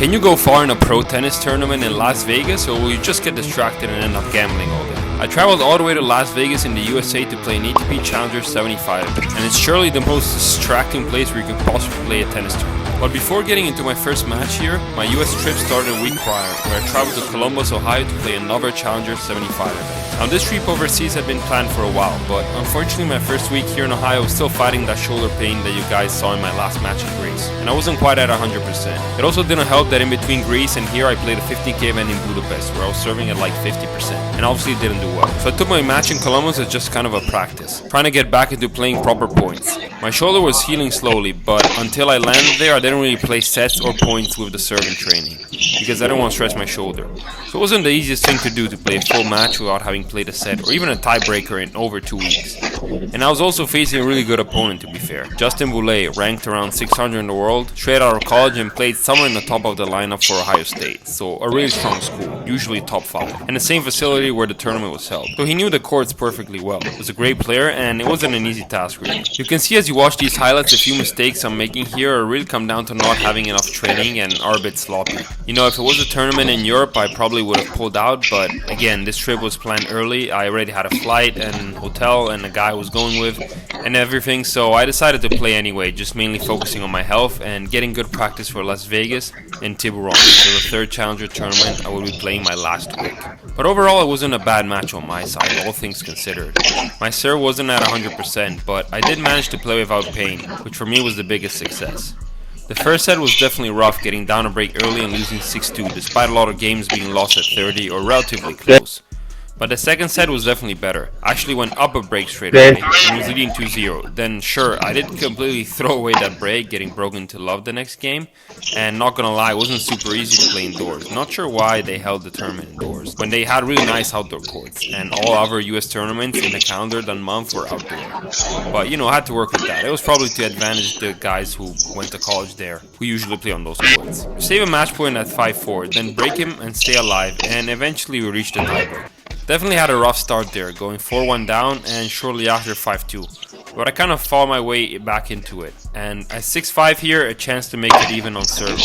Can you go far in a pro tennis tournament in Las Vegas, or will you just get distracted and end up gambling all day? I traveled all the way to Las Vegas in the USA to play an ATP Challenger 75 event, and it's surely the most distracting place where you can possibly play a tennis tournament. But before getting into my first match here, my US trip started a week prior, where I traveled to Columbus, Ohio to play another Challenger 75 event. Now this trip overseas had been planned for a while, but unfortunately my first week here in Ohio was still fighting that shoulder pain that you guys saw in my last match in Greece, and I wasn't quite at 100%. It also didn't help that in between Greece and here I played a 50k event in Budapest, where I was serving at like 50%, and obviously it didn't do well. So I took my match in Columbus as just kind of a practice, trying to get back into playing proper points. My shoulder was healing slowly, but until I landed there I didn't really play sets or points with the serve in training, because I didn't want to stress my shoulder. So it wasn't the easiest thing to do to play a full match without having played a set or even a tiebreaker in over 2 weeks. And I was also facing a really good opponent, to be fair. Justin Boulay, ranked around 600 in the world, straight out of college and played somewhere in the top of the lineup for Ohio State, so a really strong school, usually top 5, and the same facility where the tournament was held. So he knew the courts perfectly well. He was a great player and it wasn't an easy task really. You can see as you watch these highlights a few mistakes I'm making here really come down to not having enough training and are a bit sloppy. You know, if it was a tournament in Europe I probably would have pulled out, but again, this trip was planned early. I already had a flight and hotel and the guy I was going with and everything, so I decided to play anyway, just mainly focusing on my health and getting good practice for Las Vegas and Tiburon, so the third Challenger tournament I will be playing my last week. But overall it wasn't a bad match on my side, all things considered. My serve wasn't at 100%, but I did manage to play without pain, which for me was the biggest success. The first set was definitely rough, getting down a break early and losing 6-2, despite a lot of games being lost at 30 or relatively close. But the second set was definitely better. I actually went up a break straight away and was leading 2-0. Then sure, I did completely throw away that break, getting broken to love the next game. And not gonna lie, it wasn't super easy to play indoors. Not sure why they held the tournament indoors, when they had really nice outdoor courts. And all other US tournaments in the calendar that month were outdoor. But you know, I had to work with that. It was probably to advantage the guys who went to college there, who usually play on those courts. Save a match point at 5-4, then break him and stay alive, and eventually we reached the tiebreak. Definitely had a rough start there, going 4-1 down and shortly after 5-2. But I kind of fought my way back into it. And at 6-5 here, a chance to make it even on serve.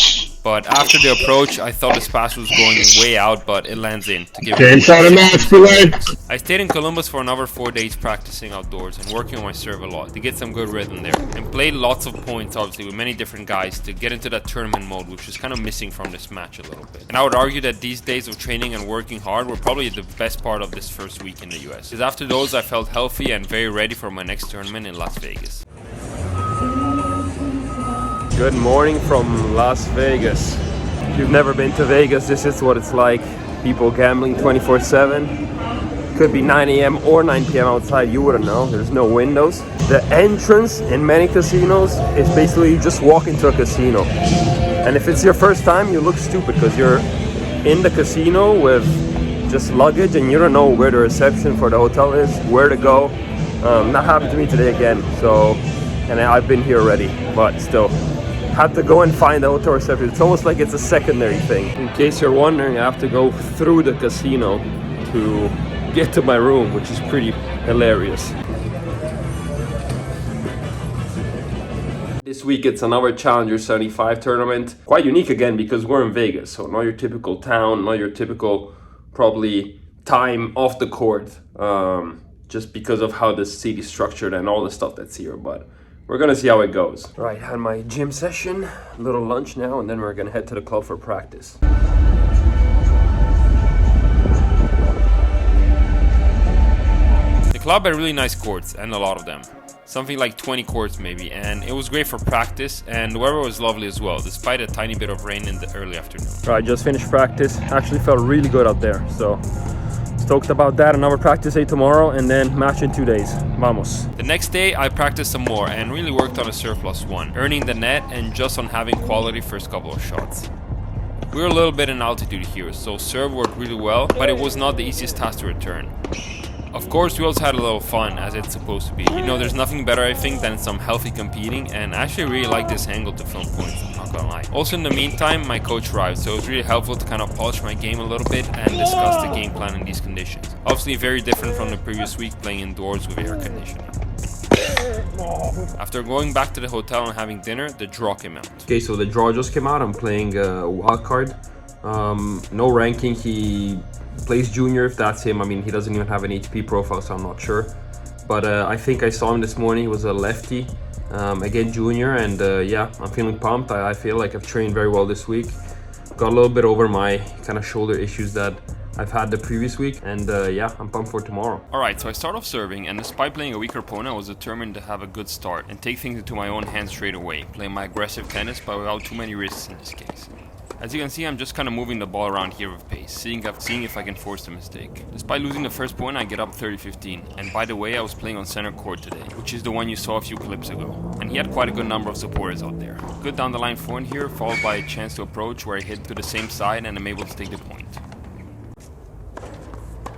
But after the approach, I thought this pass was going way out, but it lands in to give it. I stayed in Columbus for another 4 days practicing outdoors and working on my serve a lot to get some good rhythm there. And played lots of points, obviously, with many different guys to get into that tournament mode, which was kind of missing from this match a little bit. And I would argue that these days of training and working hard were probably the best part of this first week in the US. Because after those, I felt healthy and very ready for my next tournament in Las Vegas. Good morning from Las Vegas. If you've never been to Vegas, this is what it's like. People gambling 24/7. Could be 9 a.m. or 9 p.m. outside, you wouldn't know. There's no windows. The entrance in many casinos is basically you just walk into a casino. And if it's your first time, you look stupid because you're in the casino with just luggage and you don't know where the reception for the hotel is, where to go. That happened to me today again. So, and I've been here already, but still. Had to go and find the hotel reception. It's almost like it's a secondary thing. In case you're wondering, I have to go through the casino to get to my room, which is pretty hilarious. This week it's another Challenger 75 tournament. Quite unique again because we're in Vegas, so not your typical town, not your typical probably time off the court, just because of how the city is structured and all the stuff that's here, but we're gonna see how it goes. Right, had my gym session, a little lunch now, and then we're gonna head to the club for practice. The club had really nice courts, and a lot of them. Something like 20 courts maybe, and it was great for practice, and the weather was lovely as well, despite a tiny bit of rain in the early afternoon. Right, just finished practice. Actually felt really good out there, so stoked about that. Another practice day tomorrow and then match in 2 days. Vamos. The next day I practiced some more and really worked on a serve +1, earning the net and just on having quality first couple of shots. We were a little bit in altitude here, so serve worked really well, but it was not the easiest task to return. Of course, we also had a little fun, as it's supposed to be. You know, there's nothing better, I think, than some healthy competing, and I actually really like this angle to film points, I'm not gonna lie. Also, in the meantime, my coach arrived, so it was really helpful to kind of polish my game a little bit and discuss the game plan in these conditions. Obviously, very different from the previous week playing indoors with air conditioning. After going back to the hotel and having dinner, the draw came out. Okay, so the draw just came out. I'm playing wild card. No ranking. He plays junior, if that's him. I mean, he doesn't even have an ATP profile, so I'm not sure. But I think I saw him this morning. He was a lefty, again junior, and yeah, I'm feeling pumped. I feel like I've trained very well this week. Got a little bit over my kind of shoulder issues that I've had the previous week, and yeah, I'm pumped for tomorrow. Alright, so I start off serving, and despite playing a weaker opponent, I was determined to have a good start and take things into my own hands straight away, playing my aggressive tennis but without too many risks in this case. As you can see, I'm just kind of moving the ball around here with pace, seeing if I can force the mistake. Despite losing the first point, I get up 30-15, and by the way, I was playing on center court today, which is the one you saw a few clips ago, and he had quite a good number of supporters out there. Good down the line forehand here, followed by a chance to approach where I hit to the same side and I'm able to take the point.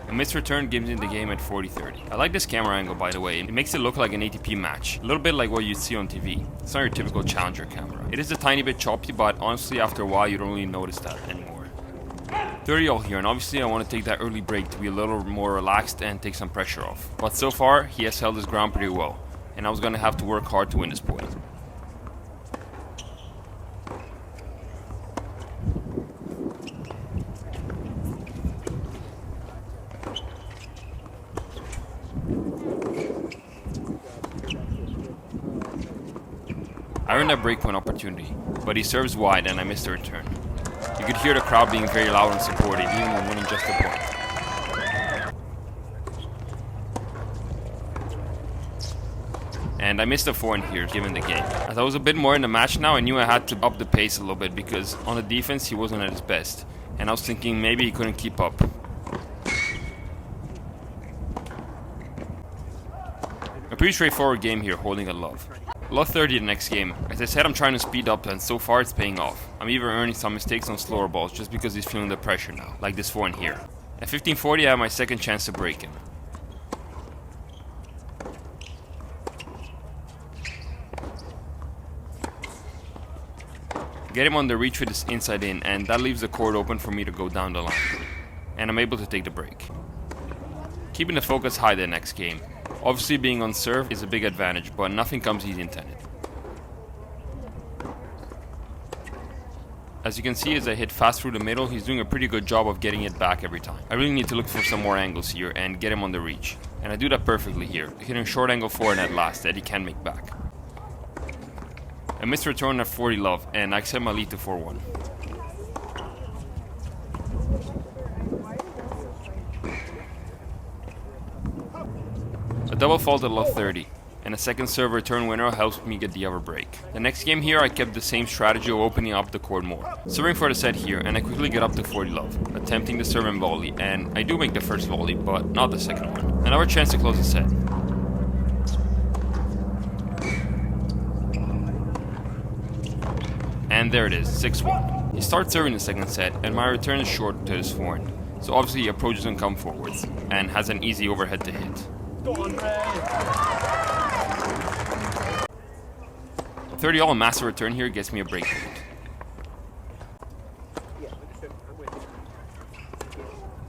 A missed return gives me the game at 40-30. I like this camera angle, by the way. It makes it look like an ATP match. A little bit like what you'd see on TV. It's not your typical challenger camera. It is a tiny bit choppy, but honestly after a while you don't really notice that anymore. 30-all here, and obviously I want to take that early break to be a little more relaxed and take some pressure off. But so far, he has held his ground pretty well, and I was going to have to work hard to win this point. I earned that breakpoint opportunity, but he serves wide and I missed the return. You could hear the crowd being very loud and supportive, even when winning just a point. And I missed a forehand here, given the game. As I was a bit more in the match now, I knew I had to up the pace a little bit because on the defense he wasn't at his best. And I was thinking maybe he couldn't keep up. A pretty straightforward game here, holding a love. Love 30 the next game. As I said, I'm trying to speed up and so far it's paying off. I'm even earning some mistakes on slower balls just because he's feeling the pressure now, like this forehand here. At 15-40 I have my second chance to break him. Get him on the reach with his inside in, and that leaves the court open for me to go down the line. And I'm able to take the break. Keeping the focus high the next game. Obviously being on serve is a big advantage, but nothing comes easy in tennis. As you can see, as I hit fast through the middle, he's doing a pretty good job of getting it back every time. I really need to look for some more angles here and get him on the reach. And I do that perfectly here, hitting short angle forehand at last that he can make back. I missed return at 40 love, and I extend my lead to 4-1. A double fault at love 30, and a second serve return winner helps me get the other break. The next game here I kept the same strategy of opening up the court more. Serving for the set here, and I quickly get up to 40 love, attempting the serve and volley, and I do make the first volley, but not the second one. Another chance to close the set. And there it is, 6-1. He starts serving the second set, and my return is short to his forehand, so obviously he approaches and comes forwards, and has an easy overhead to hit. 30-all massive return here gets me a break point.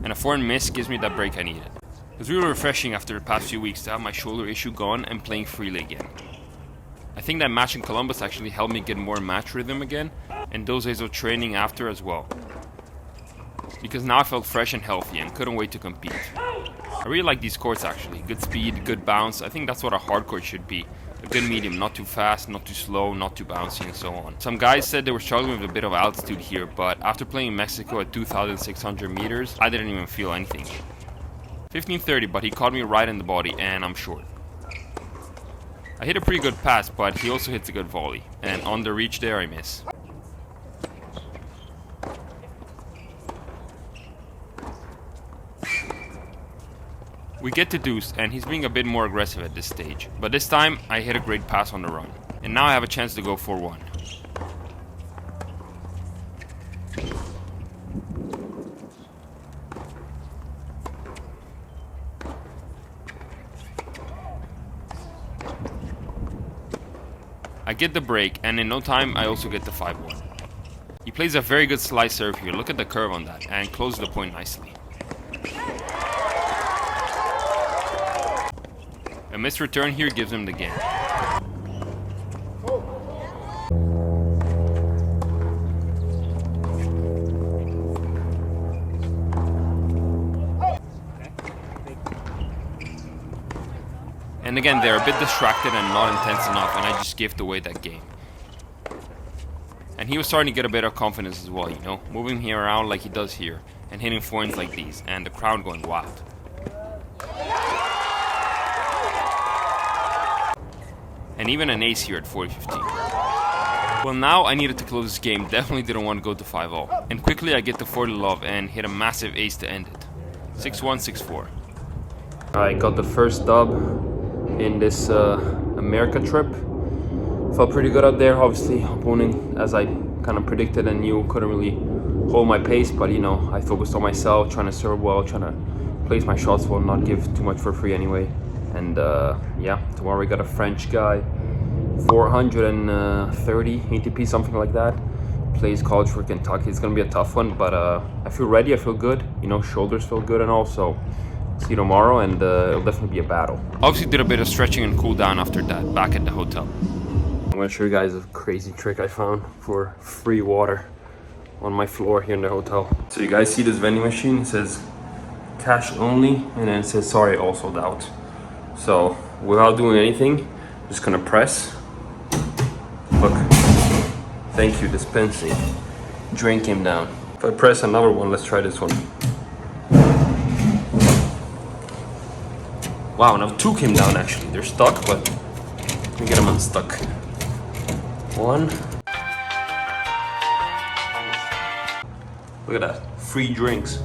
And a forehand miss gives me that break I needed. It was really refreshing after the past few weeks to have my shoulder issue gone and playing freely again. I think that match in Columbus actually helped me get more match rhythm again, and those days of training after as well. Because now I felt fresh and healthy and couldn't wait to compete. I really like these courts actually. Good speed, good bounce. I think that's what a hard court should be. A good medium, not too fast, not too slow, not too bouncy, and so on. Some guys said they were struggling with a bit of altitude here, but after playing in Mexico at 2,600 meters, I didn't even feel anything. 15-30, but he caught me right in the body, and I'm short. I hit a pretty good pass, but he also hits a good volley, and on the reach there I miss. We get to deuce, and he's being a bit more aggressive at this stage, but this time I hit a great pass on the run, and now I have a chance to go 4-1. I get the break, and in no time I also get the 5-1. He plays a very good slice serve here, look at the curve on that, and closes the point nicely. A missed return here gives him the game. And again, they're a bit distracted and not intense enough, and I just gift away that game. And he was starting to get a bit of confidence as well, you know, moving him around like he does here, and hitting forehands like these, and the crowd going wild. And even an ace here at 40-15. Well, now I needed to close this game, definitely didn't want to go to 5-0. And quickly I get to 40 love and hit a massive ace to end it. 6-1, 6-4. I got the first dub in this America trip. Felt pretty good out there. Obviously, opponent, as I kind of predicted and knew, couldn't really hold my pace. But you know, I focused on myself, trying to serve well, trying to place my shots well, not give too much for free anyway. And yeah, tomorrow we got a French guy, 430 ATP, something like that. Plays college for Kentucky. It's gonna be a tough one, but I feel ready. I feel good. You know, shoulders feel good, and also see you tomorrow, and it'll definitely be a battle. Obviously, did a bit of stretching and cool down after that. Back at the hotel. I'm gonna show you guys a crazy trick I found for free water on my floor here in the hotel. So you guys see this vending machine? It says cash only, and then it says sorry, all sold out. So without doing anything, just gonna press. Look, thank you, dispensing. Drain came down. If I press another one, let's try this one. Wow, now two came down actually. They're stuck, but let me get them unstuck. One. Look at that, free drinks.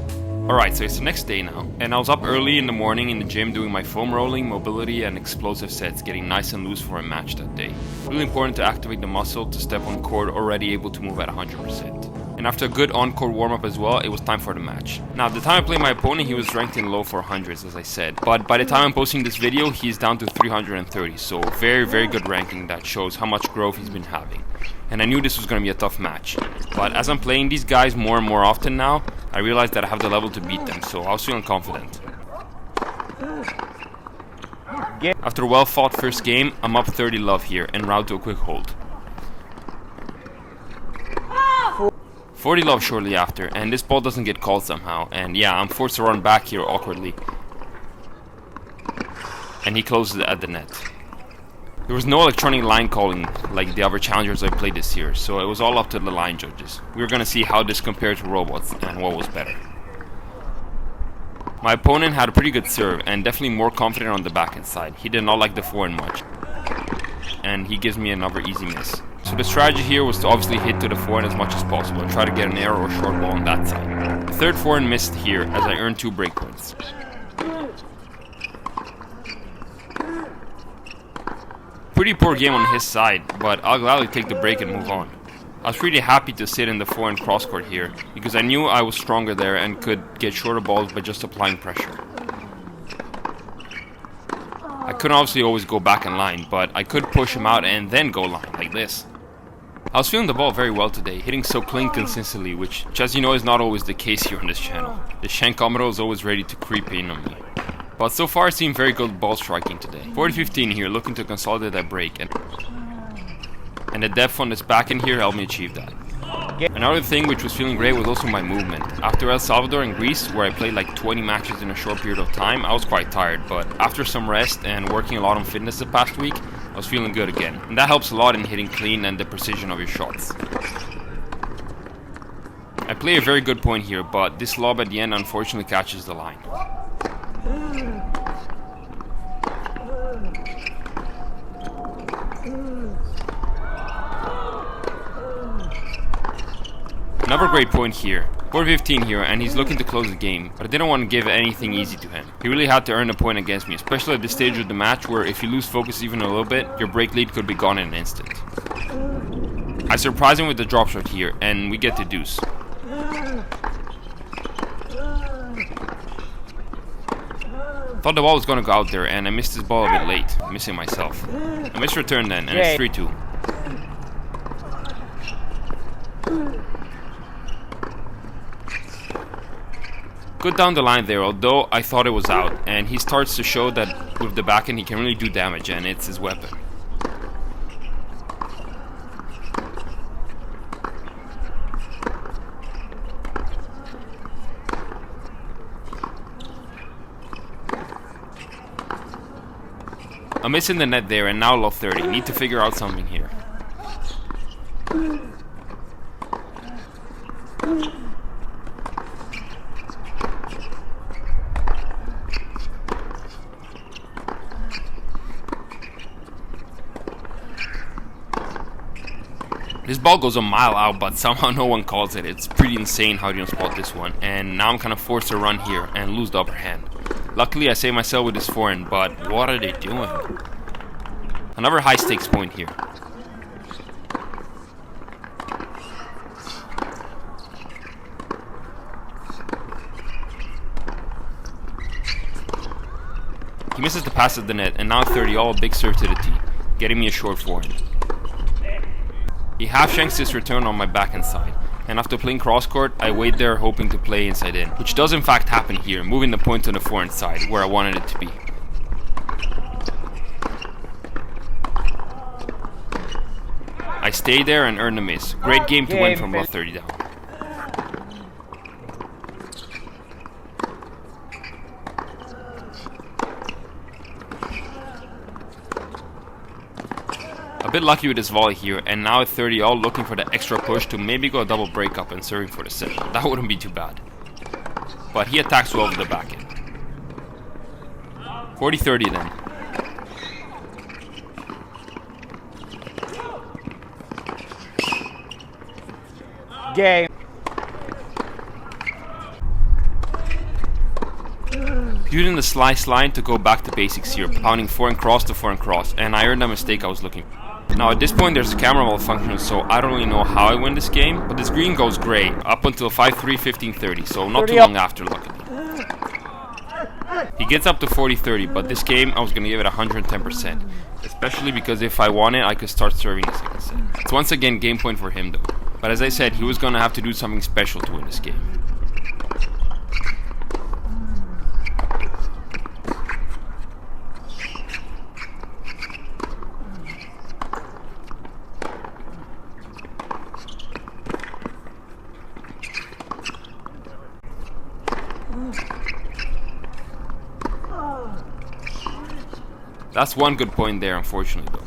Alright, so it's the next day now, and I was up early in the morning in the gym doing my foam rolling, mobility and explosive sets, getting nice and loose for a match that day. Really important to activate the muscle to step on court already able to move at 100%. And after a good on-court warm-up as well, it was time for the match. Now, at the time I played my opponent, he was ranked in low 400s, as I said. But by the time I'm posting this video, he's down to 330, so very, very good ranking that shows how much growth he's been having. And I knew this was going to be a tough match. But as I'm playing these guys more and more often now, I realized that I have the level to beat them, so I was feeling confident. After a well-fought first game, I'm up 30 love here, en route to a quick hold. 40 love shortly after, and this ball doesn't get called somehow, and yeah, I'm forced to run back here awkwardly. And he closes it at the net. There was no electronic line calling like the other challengers I played this year, so it was all up to the line judges. We were gonna see how this compared to robots and what was better. My opponent had a pretty good serve and definitely more confident on the backhand side. He did not like the forehand much, and he gives me another easy miss. So the strategy here was to obviously hit to the forehand as much as possible and try to get an error or short ball on that side. The third forehand missed here as I earned 2 break points. Pretty poor game on his side, but I'll gladly take the break and move on. I was pretty happy to sit in the forehand cross court here because I knew I was stronger there and could get shorter balls by just applying pressure. I couldn't obviously always go back in line, but I could push him out and then go line like this. I was feeling the ball very well today, hitting so clean consistently, which as you know is not always the case here on this channel. The shankometer is always ready to creep in on me. But so far it seemed very good ball striking today. 40-15 here, looking to consolidate that break, and the depth on this backhand here helped me achieve that. Another thing which was feeling great was also my movement. After El Salvador and Greece, where I played like 20 matches in a short period of time, I was quite tired, but after some rest and working a lot on fitness the past week, I was feeling good again. And that helps a lot in hitting clean and the precision of your shots. I play a very good point here, but this lob at the end unfortunately catches the line. Another great point here. 4-15 here, and he's looking to close the game, but I didn't want to give anything easy to him. He really had to earn a point against me, especially at this stage of the match where if you lose focus even a little bit, your break lead could be gone in an instant. I surprise him with the drop shot here, and we get the deuce. Thought the ball was going to go out there, and I missed this ball a bit late, missing myself. I missed return then, and it's 3-2. Good down the line there, although I thought it was out, and he starts to show that with the backhand he can really do damage, and it's his weapon. I'm missing the net there and now love 30. Need to figure out something here. This ball goes a mile out, but somehow no one calls it. It's pretty insane how you don't spot this one. And now I'm kind of forced to run here and lose the upper hand. Luckily I saved myself with this forehand, but what are they doing? Another high stakes point here. He misses the pass at the net, and now 30 all, big serve to the tee, getting me a short forehand. He half shanks this return on my backhand side, and after playing cross court, I wait there hoping to play inside in, which does in fact happen here, moving the point to the forehand side, where I wanted it to be. I stay there and earn the miss. Great game to win from love 30 down. A bit lucky with this volley here, and now at 30 all looking for the extra push to maybe go a double breakup and serving for the set. That wouldn't be too bad. But he attacks well with the backhand. 40-30 then. Game. Using the slice line to go back to basics here, pounding forehand cross to forehand cross, and I earned the mistake I was looking for. Now at this point there's a camera malfunction, so I don't really know how I win this game, but this green goes great, up until 5-3, 15-30, so not too long after, luckily. He gets up to 40-30, but this game I was going to give it 110%, especially because if I won it I could start serving the second set. It's once again game point for him though, but as I said, he was going to have to do something special to win this game. That's one good point there, unfortunately, though.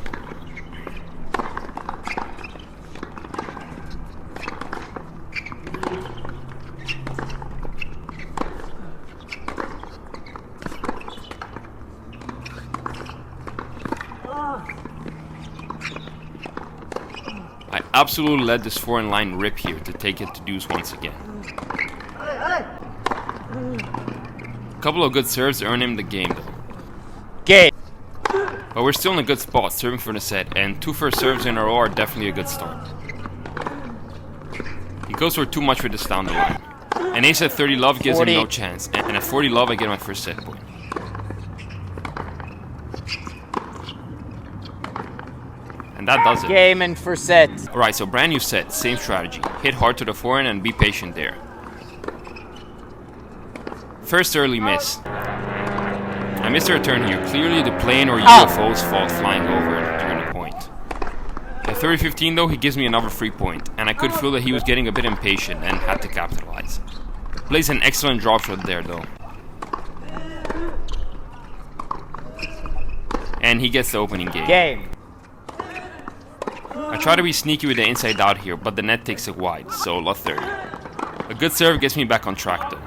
I absolutely let this forehand line rip here to take it to deuce once again. A couple of good serves earn him the game, though. Game. But we're still in a good spot, serving for the set, and 2 first serves in a row are definitely a good start. He goes for too much with this down the line. And ace at 30 love gives 40. him no chance, and at 40 love I get my first set point. And that does it. Game and first set. Alright, so brand new set, same strategy. Hit hard to the forehand and be patient there. First early miss. I missed a return here. Clearly the plane or UFO's fault flying over during the point. At 30-15 though, he gives me another free point, and I could feel that he was getting a bit impatient and had to capitalize. Plays an excellent drop shot there though. And he gets the opening game. Game. I try to be sneaky with the inside out here, but the net takes it wide, so love 30. A good serve gets me back on track though.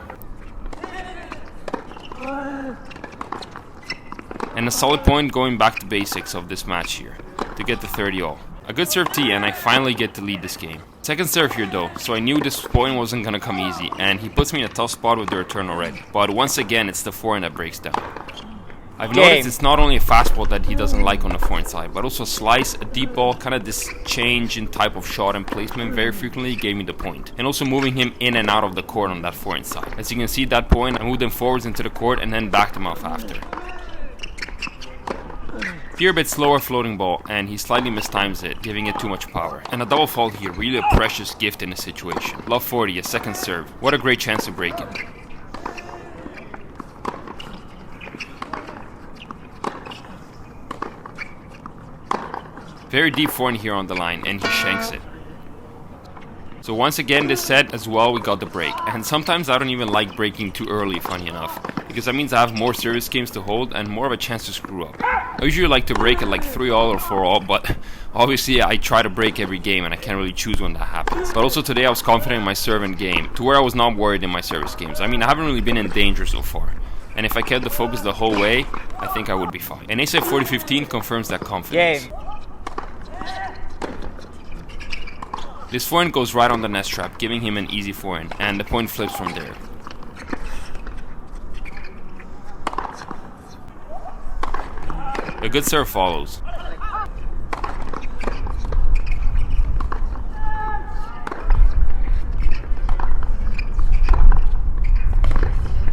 And a solid point going back to basics of this match here, to get the 30 all. A good serve tee, and I finally get to lead this game. Second serve here though, so I knew this point wasn't gonna come easy, and he puts me in a tough spot with the return already. But once again, it's the forehand that breaks down. I've noticed it's not only a fastball that he doesn't like on the forehand side, but also a slice, a deep ball, kind of this change in type of shot and placement very frequently gave me the point. And also moving him in and out of the court on that forehand side. As you can see at that point, I moved him forwards into the court and then backed him off after. Here a bit slower floating ball, and he slightly mistimes it, giving it too much power. And a double fault here, really a precious gift in this situation. Love 40, a second serve. What a great chance to break it. Very deep forehand here on the line, and he shanks it. So once again this set as well we got the break, and sometimes I don't even like breaking too early, funny enough, because that means I have more service games to hold and more of a chance to screw up. I usually like to break at like 3-all or 4-all, but obviously I try to break every game and I can't really choose when that happens. But also today I was confident in my serve and game, to where I was not worried in my service games. I mean, I haven't really been in danger so far, and if I kept the focus the whole way, I think I would be fine. And ace 40-15 confirms that confidence. Game. This forehand goes right on the nest trap, giving him an easy forehand, and the point flips from there. A good serve follows.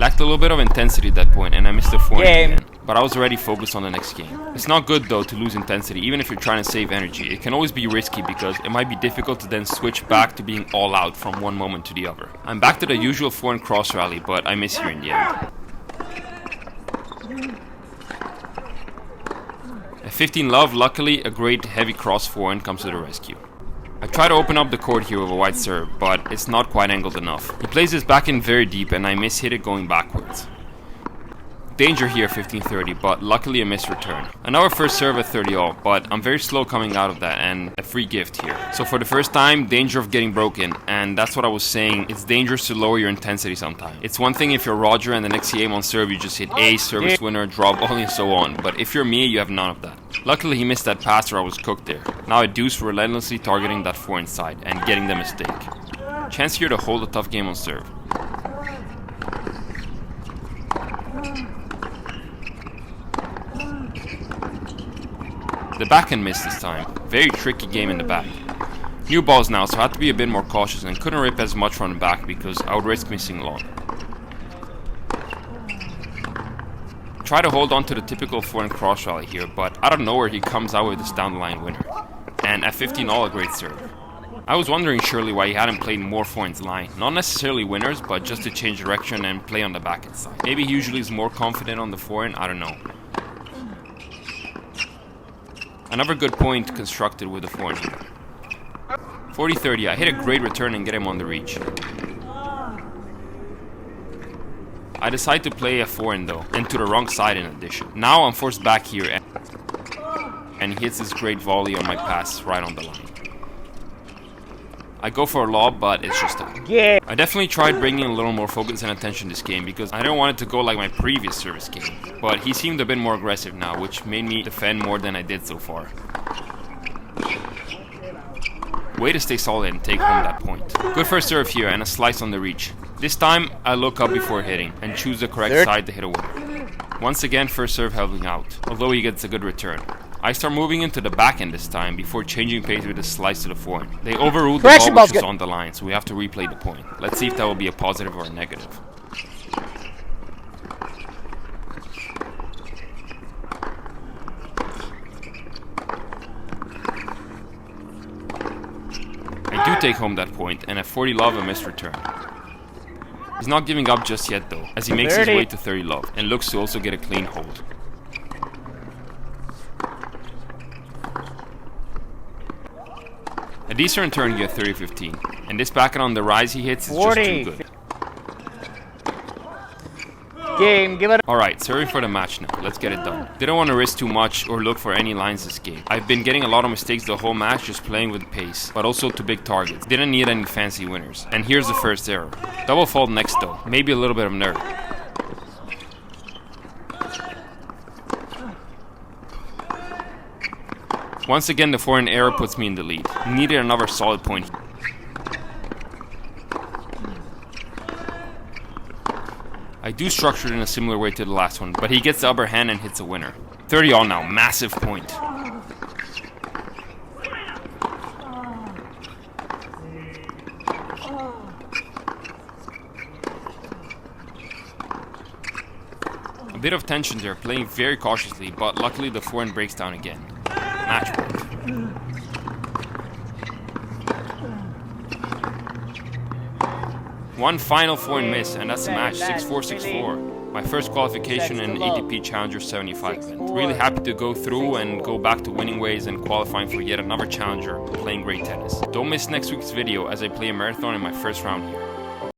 Lacked a little bit of intensity at that point, and I missed the forehand again. But I was already focused on the next game. It's not good though to lose intensity, even if you're trying to save energy. It can always be risky because it might be difficult to then switch back to being all out from one moment to the other. I'm back to the usual forehand cross rally, but I miss here in the end. At 15 love, luckily a great heavy cross forehand comes to the rescue. I try to open up the court here with a wide serve, but it's not quite angled enough. He plays this back in very deep and I miss-hit it going backwards. Danger here 15-30, but luckily a missed return. Another first serve at 30-all, but I'm very slow coming out of that, and a free gift here. So for the first time, danger of getting broken, and that's what I was saying, it's dangerous to lower your intensity sometimes. It's one thing if you're Roger and the next game on serve you just hit ace, service winner, draw volley and so on, but if you're me, you have none of that. Luckily he missed that pass or I was cooked there. Now a deuce relentlessly targeting that forehand side and getting the mistake. Chance here to hold a tough game on serve. The backhand missed this time. Very tricky game in the back. New balls now, so I had to be a bit more cautious and couldn't rip as much from the back because I would risk missing long. Try to hold on to the typical forehand cross rally here, but out of nowhere he comes out with this down the line winner. And at 15-all a great serve. I was wondering surely why he hadn't played more forehands line. Not necessarily winners, but just to change direction and play on the backhand side. Maybe he usually is more confident on the forehand, I don't know. Another good point constructed with the forehand here. 40-30, I hit a great return and get him on the reach. I decide to play a forehand though, and to the wrong side in addition. Now I'm forced back here and he hits this great volley on my pass right on the line. I go for a lob, but it's just out. Yeah. I definitely tried bringing a little more focus and attention this game because I didn't want it to go like my previous service game. But he seemed a bit more aggressive now, which made me defend more than I did so far. Way to stay solid and take home that point. Good first serve here and a slice on the reach. This time I look up before hitting and choose the correct side to hit a winner. Once again first serve helping out, although he gets a good return. I start moving into the backhand this time before changing pace with a slice to the forehand. They overruled the ball which was on the line, so we have to replay the point. Let's see if that will be a positive or a negative. I do take home that point, and at 40 love a missed return. He's not giving up just yet though, as he makes his way to 30 love, and looks to also get a clean hold. A decent return here at 30-15, and this backhand on the rise he hits is just too good. Game, give it. Alright, serving for the match now, let's get it done. Didn't want to risk too much or look for any lines this game. I've been getting a lot of mistakes the whole match just playing with pace, but also to big targets. Didn't need any fancy winners. And here's the first error. Double fault next though, maybe a little bit of nerve. Once again the forehand error puts me in the lead. Needed another solid point. I do structure it in a similar way to the last one, but he gets the upper hand and hits a winner. 30-all now, massive point. A bit of tension there, playing very cautiously, but luckily the forehand breaks down again. Match point. One final forehand miss, and that's the match. 6-4, 6-4. My first qualification in ATP Challenger 75 event. Really happy to go through and go back to winning ways and qualifying for yet another challenger, playing great tennis. Don't miss next week's video as I play a marathon in my first round here.